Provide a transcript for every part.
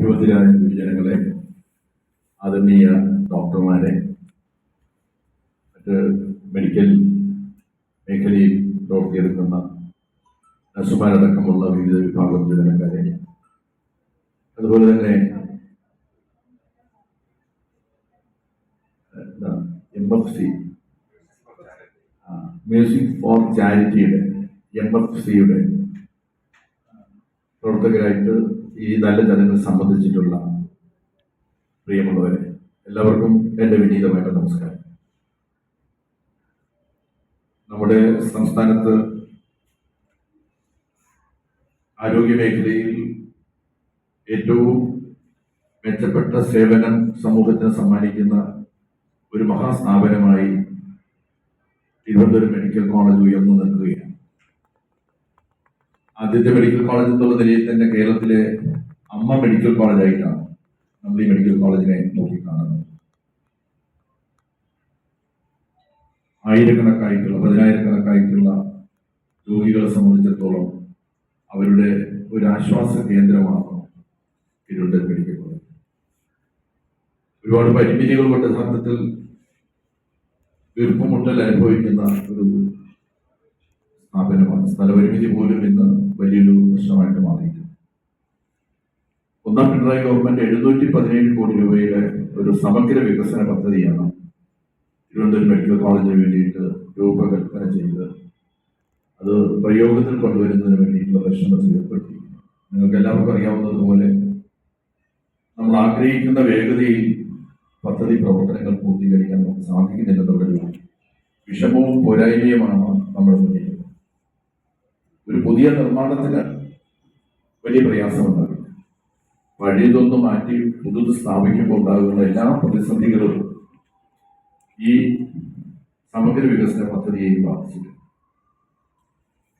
യുവതിരായ ഗുരുജനങ്ങളെ, ആദരണീയ ഡോക്ടർമാരെ, മറ്റ് മെഡിക്കൽ മേഖലയിൽ പ്രവർത്തിയെടുക്കുന്ന നഴ്സുമാരടക്കമുള്ള വിവിധ വിഭാഗം ജീവനക്കാരെ, അതുപോലെ തന്നെ MFC മ്യൂസിക് ഫോർ ചാരിറ്റിയുടെ MFCയുടെ പ്രവർത്തകരായിട്ട് ഈ നല്ല ചടങ്ങിൽ സംബന്ധിച്ചിട്ടുള്ള പ്രിയമുള്ളവരെ, എല്ലാവർക്കും എൻ്റെ വിനീതമായിട്ട് നമസ്കാരം. നമ്മുടെ സംസ്ഥാനത്ത് ആരോഗ്യമേഖലയിൽ ഏറ്റവും മെച്ചപ്പെട്ട സേവനം സമൂഹത്തിന് സമ്മാനിക്കുന്ന ഒരു മഹാസ്ഥാപനമായി തിരുവനന്തപുരം മെഡിക്കൽ കോളേജ് ഉയർന്നു നിൽക്കുകയാണ്. ആദ്യത്തെ മെഡിക്കൽ കോളേജ് എന്നുള്ള നിലയിൽ തന്നെ കേരളത്തിലെ അമ്മ മെഡിക്കൽ കോളേജായിട്ടാണ് നമ്മൾ ഈ മെഡിക്കൽ കോളേജിനെ നോക്കിക്കാണുന്നത്. പതിനായിരക്കണക്കായിട്ടുള്ള രോഗികളെ സംബന്ധിച്ചിടത്തോളം അവരുടെ ഒരു ആശ്വാസ കേന്ദ്രമാണ് തിരുവനന്തപുരം മെഡിക്കൽ കോളേജ്. ഒരുപാട് പരിമിതികൾ കൊണ്ട് യഥാർത്ഥത്തിൽ വീർപ്പുമുട്ടൽ അനുഭവിക്കുന്ന ഒരു സ്ഥാപനമാണ്. സ്ഥലപരിമിതി പോലും ഇന്ന് വലിയൊരു പ്രശ്നമായിട്ട് മാറിയിട്ടുണ്ട്. ഒന്നാം പിണറായി ഗവൺമെന്റ് 717 കോടി രൂപയുടെ ഒരു സമഗ്ര വികസന പദ്ധതിയാണ് തിരുവനന്തപുരം മെഡിക്കൽ കോളേജിന് വേണ്ടിയിട്ട് രൂപകൽപ്പന ചെയ്ത് അത് പ്രയോഗത്തിൽ കൊണ്ടുവരുന്നതിന് വേണ്ടിയിട്ടുള്ള പരിശ്രമത്തിൽ ഏർപ്പെട്ടിരിക്കുന്നു. നിങ്ങൾക്ക് എല്ലാവർക്കും അറിയാവുന്നതുപോലെ നമ്മൾ ആഗ്രഹിക്കുന്ന വേഗതയിൽ പദ്ധതി പ്രവർത്തനങ്ങൾ പൂർത്തീകരിക്കാൻ നമുക്ക് സാധിക്കുന്നില്ലെന്നുള്ളൊരു വിഷമവും പോരായ്മയുമാണ് നമ്മുടെ മുന്നിൽ. ഒരു പുതിയ നിർമ്മാണത്തിന് വലിയ പ്രയാസമുണ്ടാകും. പഴയതൊന്നും മാറ്റി പുതുത് സ്ഥാപിക്കുമ്പോൾ ഉണ്ടാകുന്ന എല്ലാ പ്രതിസന്ധികളും ഈ സമഗ്ര വികസന പദ്ധതിയെയും ബാധിച്ചിട്ടുണ്ട്.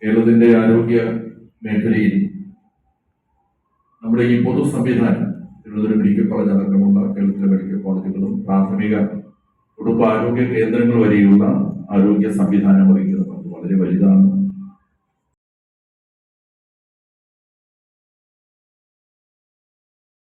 കേരളത്തിന്റെ ആരോഗ്യ മേഖലയിൽ നമ്മുടെ ഈ പൊതു സംവിധാനം, തിരുവനന്തപുരം മെഡിക്കൽ കോളേജ് അടക്കമുള്ള കേരളത്തിലെ മെഡിക്കൽ കോളേജുകളും പ്രാഥമിക കുടുംബാരോഗ്യ കേന്ദ്രങ്ങൾ വരെയുള്ള ആരോഗ്യ സംവിധാനം വഹിക്കുന്നത് വളരെ വലുതാണ്.